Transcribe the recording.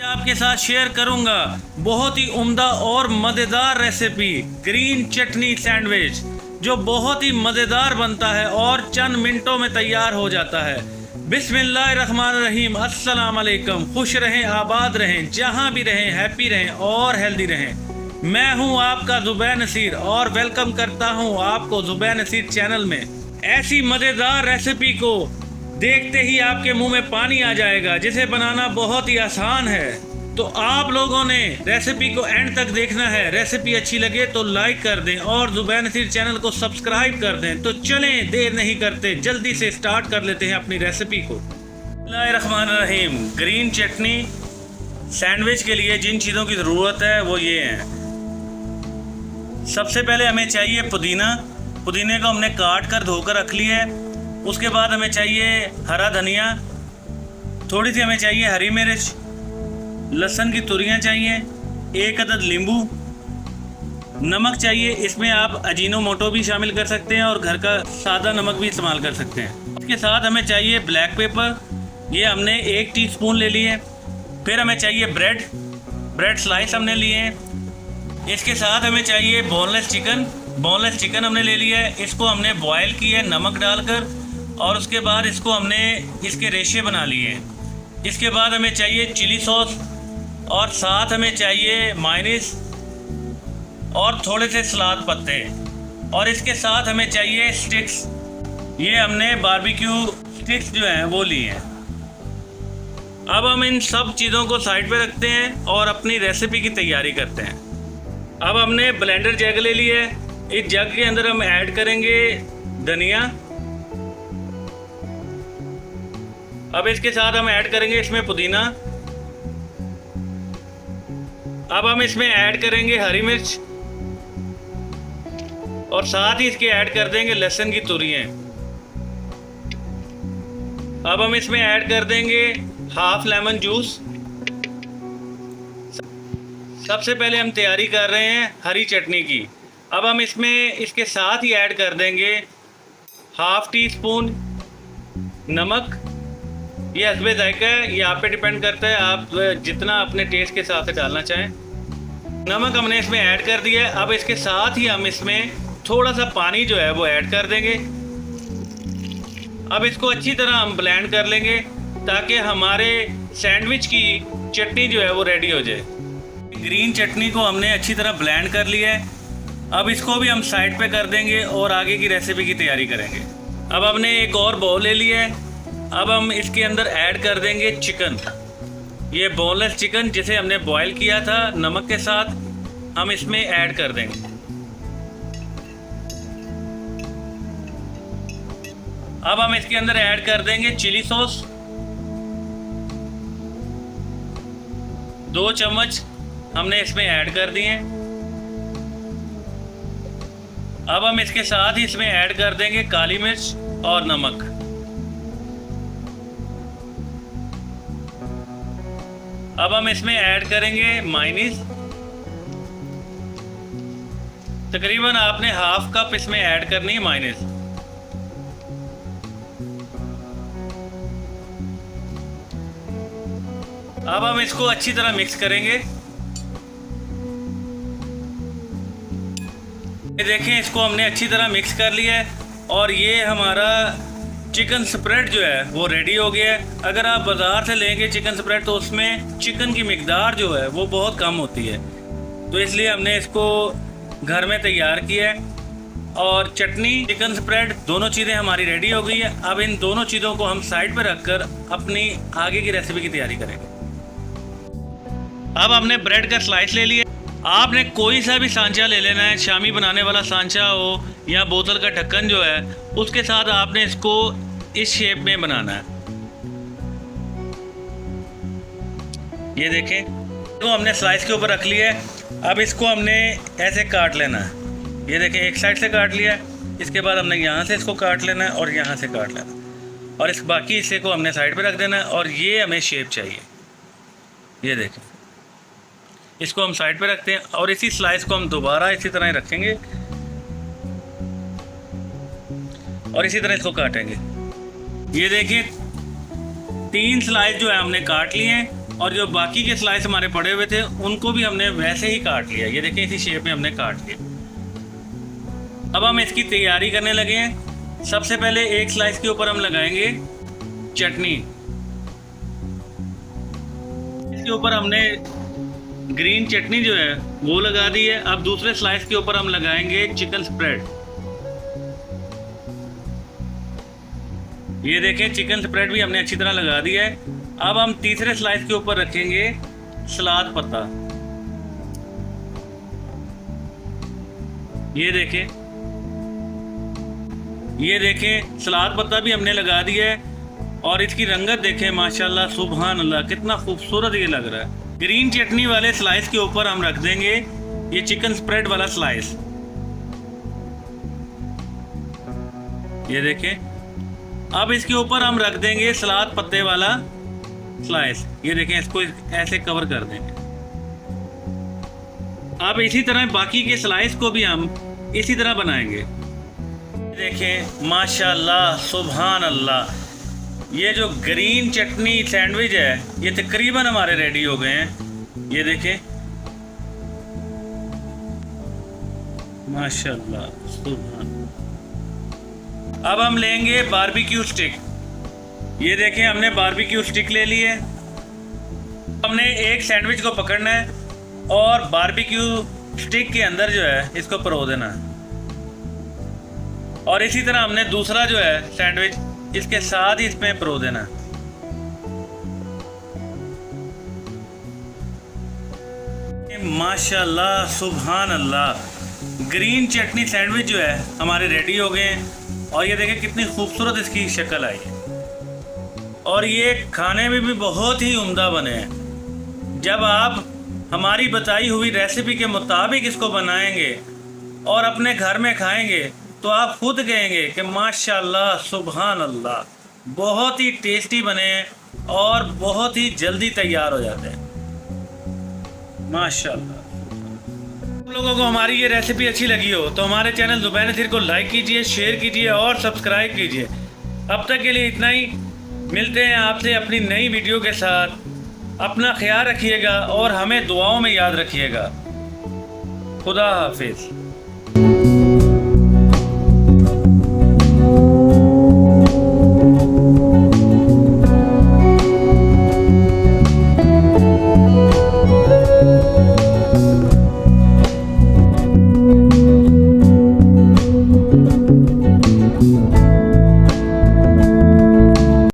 आपके साथ शेयर करूंगा बहुत ही उम्दा और मज़ेदार रेसिपी ग्रीन चटनी सैंडविच, जो बहुत ही मज़ेदार बनता है और चंद मिनटों में तैयार हो जाता है। बिस्मिल्लाहिर्रहमानिर्रहीम, अस्सलाम वालेकुम। खुश रहें, आबाद रहें, जहां भी रहें, हैप्पी रहें और हेल्दी रहें। मैं हूं आपका ज़ुबैर नसीर और वेलकम करता हूं आपको ज़ुबैर नसीर चैनल में। ऐसी मज़ेदार रेसिपी को देखते ही आपके मुंह में पानी आ जाएगा, जिसे बनाना बहुत ही आसान है। तो आप लोगों ने रेसिपी को एंड तक देखना है। रेसिपी अच्छी लगे तो लाइक कर दें और ज़ुबैर नसीर चैनल को सब्सक्राइब कर दें। तो चलें, देर नहीं करते, जल्दी से स्टार्ट कर लेते हैं अपनी रेसिपी को। बिस्मिल्लाहिर्रहमानिर्रहीम। ग्रीन चटनी सैंडविच के लिए जिन चीज़ों की ज़रूरत है वो ये हैं। सबसे पहले हमें चाहिए पुदीना। पुदीने को हमने काट कर धोकर रख लिया है। उसके बाद हमें चाहिए हरा धनिया, थोड़ी सी हमें चाहिए हरी मिर्च, लहसुन की तुरियां चाहिए, 1 अदद नींबू, नमक चाहिए। इसमें आप अजीनोमोटो भी शामिल कर सकते हैं और घर का सादा नमक भी इस्तेमाल कर सकते हैं। इसके साथ हमें चाहिए ब्लैक पेपर, ये हमने 1 टीस्पून ले लिए। फिर हमें चाहिए ब्रेड स्लाइस हमने लिए हैं। इसके साथ हमें चाहिए बोनलेस चिकन हमने ले लिया है। इसको हमने बॉयल किया है नमक डालकर, और उसके बाद इसको हमने इसके रेशे बना लिए हैं। इसके बाद हमें चाहिए चिली सॉस, और साथ हमें चाहिए मायोनीज और थोड़े से सलाद पत्ते, और इसके साथ हमें चाहिए स्टिक्स। ये हमने बारबेक्यू स्टिक्स जो हैं वो लिए हैं। अब हम इन सब चीज़ों को साइड पे रखते हैं और अपनी रेसिपी की तैयारी करते हैं। अब हमने ब्लेंडर जग ले लिया है। इस जग के अंदर हम ऐड करेंगे धनिया। अब इसके साथ हम ऐड करेंगे इसमें पुदीना। अब हम इसमें ऐड करेंगे हरी मिर्च, और साथ ही इसके ऐड कर देंगे लहसुन की तुरियां। अब हम इसमें ऐड कर देंगे हाफ लेमन जूस। सबसे पहले हम तैयारी कर रहे हैं हरी चटनी की। अब हम इसमें इसके साथ ही ऐड कर देंगे हाफ टी स्पून नमक। ये हस्बे जायका है, ये आप पे डिपेंड करता है, आप जितना अपने टेस्ट के हिसाब से डालना चाहें। नमक हमने इसमें ऐड कर दिया है। अब इसके साथ ही हम इसमें थोड़ा सा पानी जो है वो ऐड कर देंगे। अब इसको अच्छी तरह हम ब्लेंड कर लेंगे ताकि हमारे सैंडविच की चटनी जो है वो रेडी हो जाए। ग्रीन चटनी को हमने अच्छी तरह ब्लेंड कर लिया है। अब इसको भी हम साइड पे कर देंगे और आगे की रेसिपी की तैयारी करेंगे। अब हमने एक और बाउल ले लिया है। अब हम इसके अंदर ऐड कर देंगे चिकन। ये बोनलेस चिकन जिसे हमने बॉईल किया था नमक के साथ, हम इसमें ऐड कर देंगे। अब हम इसके अंदर ऐड कर देंगे चिली सॉस, 2 चम्मच हमने इसमें ऐड कर दिए। अब हम इसके साथ ही इसमें ऐड कर देंगे काली मिर्च और नमक। अब हम इसमें ऐड करेंगे मायोनीज। तकरीबन आपने हाफ कप इसमें ऐड करनी है मायोनीज। अब हम इसको अच्छी तरह मिक्स करेंगे। ये देखें, इसको हमने अच्छी तरह मिक्स कर लिया है और ये हमारा चिकन स्प्रेड जो है वो रेडी हो गया है। अगर आप बाज़ार से लेंगे चिकन स्प्रेड तो उसमें चिकन की मिकदार जो है वो बहुत कम होती है, तो इसलिए हमने इसको घर में तैयार किया है। और चटनी चिकन स्प्रेड दोनों चीज़ें हमारी रेडी हो गई है। अब इन दोनों चीज़ों को हम साइड पर रखकर अपनी आगे की रेसिपी की तैयारी करेंगे। अब हमने ब्रेड का स्लाइस ले लिया। आपने कोई सा भी सांचा ले लेना है, शामी बनाने वाला सांचा हो या बोतल का ढक्कन जो है उसके साथ आपने इसको इस शेप में बनाना है। ये देखें, तो हमने स्लाइस के ऊपर रख लिया है। अब इसको हमने ऐसे काट लेना है। ये देखें, एक साइड से काट लिया है। इसके बाद हमने यहाँ से इसको काट लेना है और यहाँ से काट लेना है, और इस बाकी हिस्से को हमने साइड पे रख देना है। और ये हमें शेप चाहिए। ये देखें, इसको हम साइड पे रखते हैं और इसी स्लाइस को हम दोबारा इसी तरह ही रखेंगे और इसी तरह इसको काटेंगे। ये देखिए 3 स्लाइस जो है हमने काट लिए हैं और जो बाकी के स्लाइस हमारे पड़े हुए थे उनको भी हमने वैसे ही काट लिया। ये देखिए इसी शेप में हमने काट लिया। अब हम इसकी तैयारी करने लगे हैं। सबसे पहले एक स्लाइस के ऊपर हम लगाएंगे चटनी। इसके ऊपर हमने ग्रीन चटनी जो है वो लगा दी है। अब दूसरे स्लाइस के ऊपर हम लगाएंगे चिकन स्प्रेड। ये देखिए चिकन स्प्रेड भी हमने अच्छी तरह लगा दिया है। अब हम तीसरे स्लाइस के ऊपर रखेंगे सलाद पत्ता। ये देखें सलाद पत्ता भी हमने लगा दिया है और इसकी रंगत देखें माशाल्लाह सुभान अल्लाह कितना खूबसूरत ये लग रहा है। ग्रीन चटनी वाले स्लाइस के ऊपर हम रख देंगे ये चिकन स्प्रेड वाला स्लाइस। ये देखें अब इसके ऊपर हम रख देंगे सलाद पत्ते वाला स्लाइस। ये देखें इसको ऐसे कवर कर देंगे। अब इसी तरह बाकी के स्लाइस को भी हम इसी तरह बनाएंगे। देखें माशाल्लाह सुभान अल्लाह, ये जो ग्रीन चटनी सैंडविच है ये तकरीबन हमारे रेडी हो गए हैं। ये देखें माशाल्लाह सुभान। अब हम लेंगे बारबेक्यू स्टिक। ये देखें हमने बारबेक्यू स्टिक ले ली है। हमने एक सैंडविच को पकड़ना है और बारबेक्यू स्टिक के अंदर जो है इसको परो देना है और इसी तरह हमने दूसरा जो है सैंडविच इसके साथ ही इसमें परो देना है। माशाल्लाह सुभान अल्लाह, ग्रीन चटनी सैंडविच जो है हमारे रेडी हो गए हैं और ये देखें कितनी खूबसूरत इसकी शक्ल आई है और ये खाने में भी बहुत ही उम्दा बने हैं। जब आप हमारी बताई हुई रेसिपी के मुताबिक इसको बनाएंगे और अपने घर में खाएंगे तो आप खुद कहेंगे कि माशाल्लाह सुभान अल्लाह, बहुत ही टेस्टी बने हैं और बहुत ही जल्दी तैयार हो जाते हैं माशाल्लाह। आप लोगों को हमारी ये रेसिपी अच्छी लगी हो तो हमारे चैनल ज़ुबैन नज़ीर को लाइक कीजिए, शेयर कीजिए और सब्सक्राइब कीजिए। अब तक के लिए इतना ही। मिलते हैं आपसे अपनी नई वीडियो के साथ। अपना ख्याल रखिएगा और हमें दुआओं में याद रखिएगा। खुदा हाफिज़।